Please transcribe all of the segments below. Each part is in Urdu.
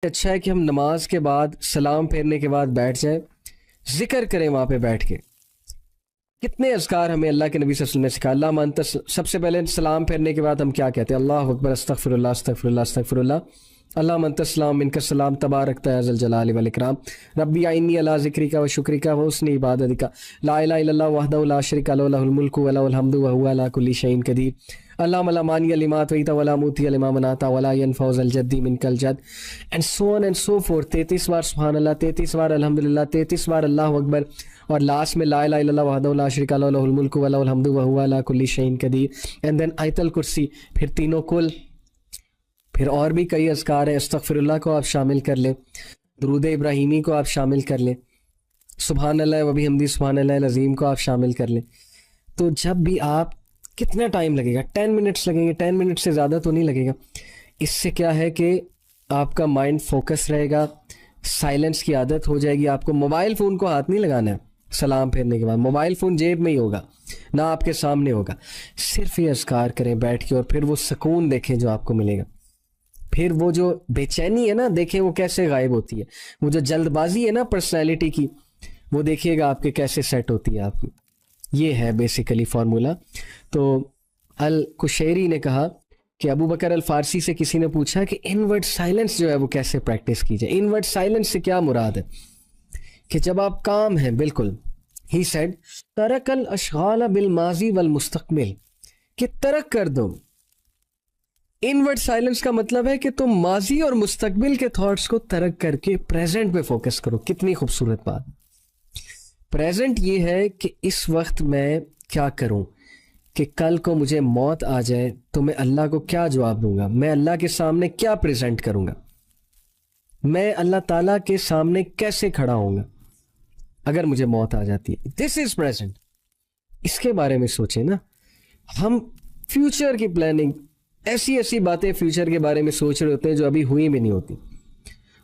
اچھا ہے کہ ہم نماز کے بعد سلام پھیرنے کے بعد بیٹھ جائیں, ذکر کریں وہاں پہ بیٹھ کے. کتنے اذکار ہمیں اللہ کے نبی صلی اللہ علیہ وسلم نے سکھایا. اللہ انت, سب سے پہلے سلام پھیرنے کے بعد ہم کیا کہتے ہیں؟ اللہ اکبر, استغفر اللہ استغفر اللہ استغفر اللہ, اللہ انت السلام منک السلام تبارک یا ذا الجلال والاکرام, ربی اعنی علی ذکرک و شکرک و حسن عبادتک, لا الہ الا اللہ وحدہ لا شریک لہ لہ الملک و لہ الحمد وہو علی کل شیء قدیر, اللہم لا مانع لما اعطیت ولا معطی لما منعت ولا ينفع ذا الجد منک الجد, and so on and so forth. 33 بار سبحان اللہ, 33 بار الحمدللہ, 33 بار اللہ اکبر, اور لاسٹ میں لا الہ الا اللہ وحدہ لا شریک لہ لہ الملک و لہ الحمد وہو علی کل شیء قدیر, اینڈ دین آیت الکرسی, پھر تینوں کل, پھر اور بھی کئی اذکار ہیں. استغفر اللہ کو آپ شامل کر لیں, درود ابراہیمی کو آپ شامل کر لیں, سبحان اللہ و بحمدہ سبحان اللہ العظیم کو آپ شامل کر لیں. تو جب بھی آپ, کتنا ٹائم لگے گا؟ 10 منٹس لگیں گے, 10 منٹ سے زیادہ تو نہیں لگے گا. اس سے کیا ہے کہ آپ کا مائنڈ فوکس رہے گا, سائلنس کی عادت ہو جائے گی. آپ کو موبائل فون کو ہاتھ نہیں لگانا ہے سلام پھیرنے کے بعد, موبائل فون جیب میں ہی ہوگا, نہ آپ کے سامنے ہوگا. صرف یہ اذکار کریں بیٹھ کے, اور پھر وہ سکون دیکھیں جو آپ کو ملے گا. پھر وہ جو بے چینی ہے نا, دیکھیں وہ کیسے غائب ہوتی ہے. وہ جو جلد بازی ہے نا پرسنالٹی کی, وہ دیکھیے گا آپ کے کیسے سیٹ ہوتی ہے آپ کی. یہ ہے بیسیکلی فارمولا. تو الکشیری نے کہا کہ ابو بکر الفارسی سے کسی نے پوچھا کہ انورڈ سائلنس جو ہے وہ کیسے پریکٹس کی جائے. انورڈ سائلنس سے کیا مراد ہے؟ کہ جب آپ کام ہیں بالکل, ہی سیڈ ترک الاشغال بالماضی والمستقبل, کہ ترک کر دو. انورڈ سائلنس کا مطلب ہے کہ تم ماضی اور مستقبل کے تھاٹس کو ترک کر کے پریزنٹ پہ فوکس کرو. کتنی خوبصورت بات. پریزنٹ یہ ہے کہ اس وقت میں کیا کروں, کہ کل کو مجھے موت آ جائے تو میں اللہ کو کیا جواب دوں گا, میں اللہ کے سامنے کیا پریزنٹ کروں گا, میں اللہ تعالیٰ کے سامنے کیسے کھڑا ہوں گا اگر مجھے موت آ جاتی ہے. دس از پریزنٹ. اس کے بارے میں سوچیں نا. ہم فیوچر کی پلاننگ, ایسی ایسی باتیں فیوچر کے بارے میں سوچ رہے ہوتے ہیں جو ابھی ہوئی بھی نہیں ہوتی.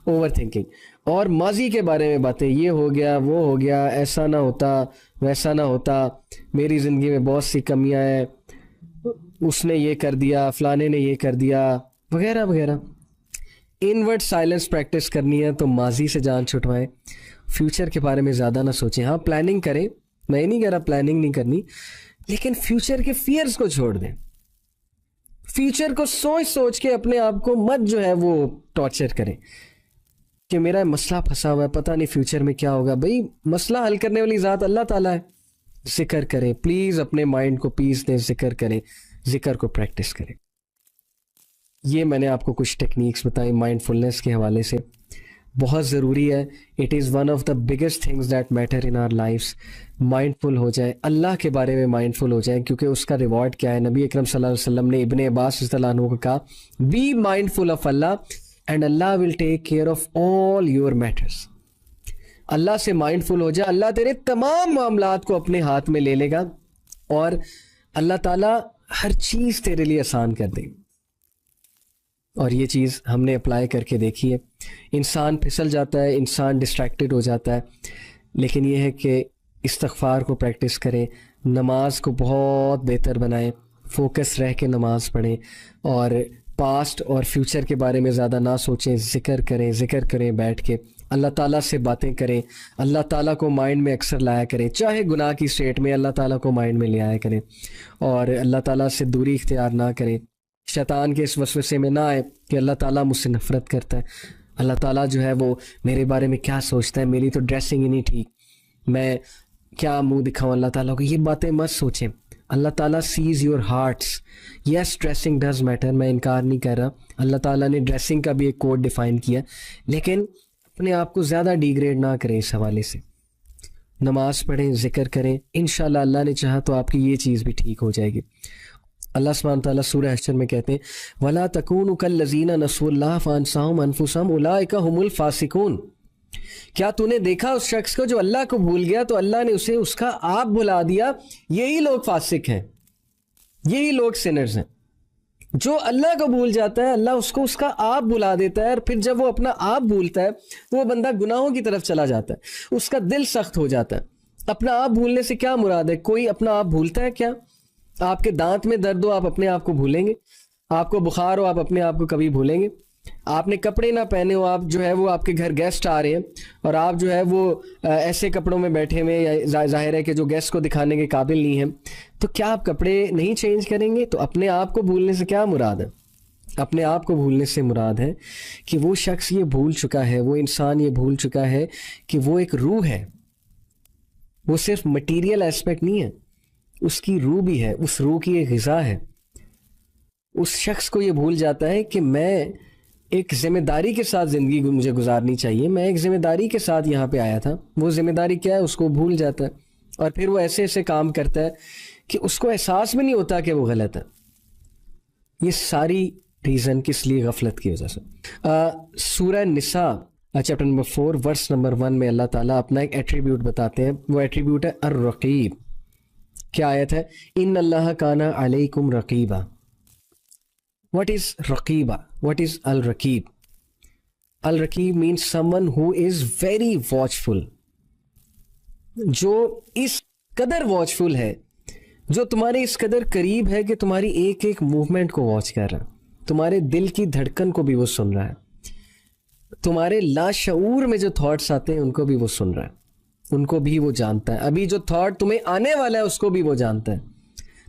Over thinking. اور ماضی کے بارے میں باتیں, یہ ہو گیا وہ ہو گیا, ایسا نہ ہوتا ویسا نہ ہوتا, میری زندگی میں بہت سی کمیاں ہیں, اس نے یہ کر دیا, فلانے نے یہ کر دیا, وغیرہ وغیرہ. انورڈ سائلنس پریکٹس کرنی ہے تو ماضی سے جان چھٹوائیں, فیوچر کے بارے میں زیادہ نہ سوچیں. ہاں پلاننگ کریں, میں نہیں کہہ رہا پلاننگ نہیں کرنی, لیکن فیوچر کے فیئرز کو چھوڑ دیں. فیوچر کو سوچ سوچ کے اپنے آپ کو مت جو ہے وہ ٹارچر کریں کہ میرا مسئلہ پھنسا ہوا ہے, پتہ نہیں فیوچر میں کیا ہوگا. بھئی مسئلہ حل کرنے والی ذات اللہ تعالیٰ ہے. ذکر کریں پلیز, اپنے مائنڈ کو پیس دیں, ذکر کریں, ذکر کو پریکٹس کریں. یہ میں نے آپ کو کچھ ٹیکنیکس بتائیں مائنڈ فلنس کے حوالے سے, بہت ضروری ہے. It is one of the biggest things that matter in our lives. Mindful ہو جائیں, اللہ کے بارے میں مائنڈ فل ہو جائیں, کیونکہ اس کا ریوارڈ کیا ہے. نبی اکرم صلی اللہ علیہ وسلم نے ابن عباس رضی اللہ عنہ کو کہا, be mindful of Allah and Allah will take care of all your matters. Allah سے مائنڈ فل ہو جائے, اللہ تیرے تمام معاملات کو اپنے ہاتھ میں لے لے گا, اور اللہ تعالیٰ ہر چیز تیرے لیے آسان کر دے. اور یہ چیز ہم نے اپلائی کر کے دیکھی ہے. انسان پھسل جاتا ہے, انسان ڈسٹریکٹڈ ہو جاتا ہے, لیکن یہ ہے کہ استغفار کو پریکٹس کریں, نماز کو بہت بہتر بنائیں, فوکس رہ کے نماز پڑھیں, اور پاسٹ اور فیوچر کے بارے میں زیادہ نہ سوچیں. ذکر کریں, ذکر کریں بیٹھ کے, اللہ تعالیٰ سے باتیں کریں, اللہ تعالیٰ کو مائنڈ میں اکثر لایا کریں, چاہے گناہ کی اسٹیٹ میں اللہ تعالیٰ کو مائنڈ میں لے آیا کریں, اور اللہ تعالیٰ سے دوری اختیار نہ کریں. شیطان کے اس وسوسے میں نہ آئے کہ اللہ تعالیٰ مجھ سے نفرت کرتا ہے, اللہ تعالیٰ جو ہے وہ میرے بارے میں کیا سوچتا ہے, میری تو ڈریسنگ ہی نہیں ٹھیک, میں کیا منہ دکھاؤں اللہ تعالیٰ کو. یہ باتیں مت سوچیں. اللہ تعالیٰ sees your hearts. Yes dressing does matter, میں انکار نہیں کر رہا, اللہ تعالیٰ نے ڈریسنگ کا بھی ایک کوڈ ڈیفائن کیا, لیکن اپنے آپ کو زیادہ ڈیگریڈ نہ کریں اس حوالے سے. نماز پڑھیں, ذکر کریں, انشاءاللہ اللہ نے چاہا تو آپ کی یہ چیز بھی ٹھیک ہو جائے گی. اللہ سبحانہ تعالیٰ سورہ حشر میں کہتے ہیں, وَلَا تَكُونُوا كَالَّذِينَ نَسُوا اللَّهَ فَأَنسَاهُمْ أَنفُسَهُمْ أُولَٰئِكَ هُمُ الْفَاسِقُونَ. کیا تو نے دیکھا اس شخص کو جو اللہ کو بھول گیا تو اللہ نے اسے اس کا آپ بھلا دیا؟ یہی لوگ فاسق ہیں, یہی لوگ سنرز ہیں. جو اللہ کو بھول جاتا ہے, اللہ اس کو اس کا آپ بھلا دیتا ہے, اور پھر جب وہ اپنا آپ بھولتا ہے وہ بندہ گناہوں کی طرف چلا جاتا ہے, اس کا دل سخت ہو جاتا ہے. اپنا آپ بھولنے سے کیا مراد ہے؟ کوئی اپنا آپ بھولتا ہے کیا؟ آپ کے دانت میں درد ہو آپ اپنے آپ کو بھولیں گے؟ آپ کو بخار ہو آپ اپنے آپ کو کبھی بھولیں گے؟ آپ نے کپڑے نہ پہنے ہو, آپ جو ہے وہ آپ کے گھر گیسٹ آ رہے ہیں اور آپ جو ہے وہ ایسے کپڑوں میں بیٹھے ہوئے, یا ظاہر ہے کہ جو گیسٹ کو دکھانے کے قابل نہیں ہیں, تو کیا آپ کپڑے نہیں چینج کریں گے؟ تو اپنے آپ کو بھولنے سے کیا مراد ہے؟ اپنے آپ کو بھولنے سے مراد ہے کہ وہ شخص یہ بھول چکا ہے, وہ انسان یہ بھول چکا ہے کہ وہ ایک روح ہے, وہ صرف مٹیریل ایسپیکٹ نہیں ہے, اس کی روح بھی ہے, اس روح کی ایک غذا ہے. اس شخص کو یہ بھول جاتا ہے کہ میں ایک ذمہ داری کے ساتھ زندگی مجھے گزارنی چاہیے, میں ایک ذمہ داری کے ساتھ یہاں پہ آیا تھا. وہ ذمہ داری کیا ہے اس کو بھول جاتا ہے, اور پھر وہ ایسے ایسے کام کرتا ہے کہ اس کو احساس بھی نہیں ہوتا کہ وہ غلط ہے. یہ ساری ریزن کس لیے؟ غفلت کی وجہ سے. سورہ نساء چیپٹر نمبر 4 ورس نمبر 1 میں اللہ تعالیٰ اپنا ایک ایٹریبیوٹ بتاتے ہیں. وہ ایٹریبیوٹ ہے الرقیب. کیا آیت ہے؟ ان اللہ کان علیکم رقیبا. What is رقیبہ؟ What is الرقیب؟ الرقیب means someone who is very watchful, جو اس قدر watchful ہے, جو تمہارے اس قدر قریب ہے کہ تمہاری ایک ایک موومنٹ کو واچ کر رہا ہے, تمہارے دل کی دھڑکن کو بھی وہ سن رہا ہے, تمہارے لاشعور میں جو تھاٹس آتے ہیں ان کو بھی وہ سن رہا ہے, ان کو بھی وہ جانتا ہے, ابھی جو تھاٹ تمہیں آنے والا ہے اس کو بھی وہ جانتا ہے.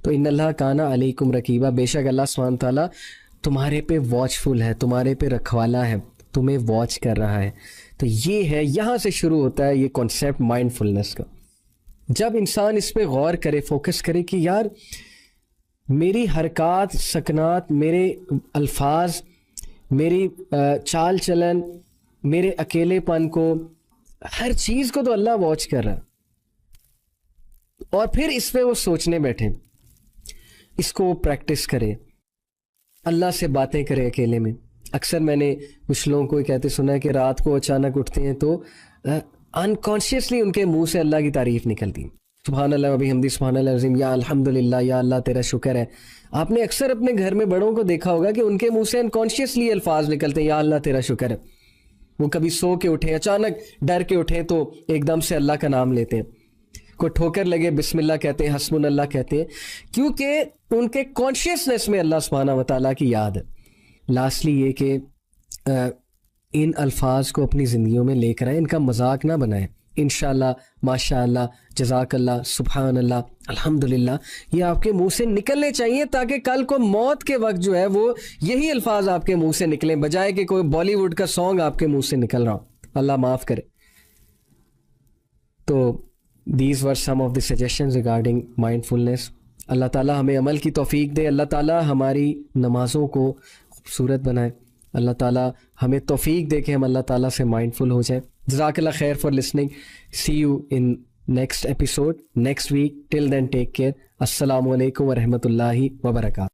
تو ان اللہ کانا علیکم رقیبہ, بے شک اللہ سبحانہ تعالیٰ تمہارے پہ واچفل ہے, تمہارے پہ رکھوالا ہے, تمہیں واچ کر رہا ہے. تو یہ ہے, یہاں سے شروع ہوتا ہے یہ کانسیپٹ مائنڈ فلنس کا. جب انسان اس پہ غور کرے, فوکس کرے کہ یار میری حرکات, سکنات, میرے الفاظ, میری چال چلن, میرے اکیلے پن کو, ہر چیز کو تو اللہ واچ کر رہا ہے. اور پھر اس پہ وہ سوچنے بیٹھے, اس کو وہ پریکٹس کرے, اللہ سے باتیں کرے اکیلے میں. اکثر میں نے کچھ لوگوں کو کہتے سنا ہے کہ رات کو اچانک اٹھتے ہیں تو انکانشیسلی ان کے منہ سے اللہ کی تعریف نکلتی, سبحان اللہ و بحمدہ سبحان اللہ العظیم, یا الحمدللہ, یا اللہ تیرا شکر ہے. آپ نے اکثر اپنے گھر میں بڑوں کو دیکھا ہوگا کہ ان کے منہ سے انکانشیسلی الفاظ نکلتے ہیں, یا اللہ تیرا شکر ہے. وہ کبھی سو کے اٹھے, اچانک ڈر کے اٹھے تو ایک دم سے اللہ کا نام لیتے ہیں, کوئی ٹھوکر لگے بسم اللہ کہتے ہیں, حسبنا اللہ کہتے ہیں, کیونکہ ان کے کانشیسنس میں اللہ سبحانہ و تعالیٰ کی یاد ہے. لاسٹلی یہ کہ ان الفاظ کو اپنی زندگیوں میں لے کر آئیں, ان کا مذاق نہ بنائیں. انشاءاللہ, ماشاءاللہ, جزاک اللہ, سبحان اللہ, الحمدللہ, یہ آپ کے منہ سے نکلنے چاہیے تاکہ کل کو موت کے وقت جو ہے وہ یہی الفاظ آپ کے منہ سے نکلیں, بجائے کہ کوئی بالی ووڈ کا سانگ آپ کے منہ سے نکل رہا ہو. اللہ معاف کرے. تو these were some of the suggestions regarding mindfulness. اللہ تعالیٰ ہمیں عمل کی توفیق دے, اللہ تعالیٰ ہماری نمازوں کو خوبصورت بنائے, اللہ تعالیٰ ہمیں توفیق دے کہ ہم اللہ تعالیٰ سے مائنڈفل ہو جائیں. جزاک اللہ خیر for listening. See you in next episode next week. Till then take care. السلام علیکم ورحمۃ اللہ وبرکاتہ.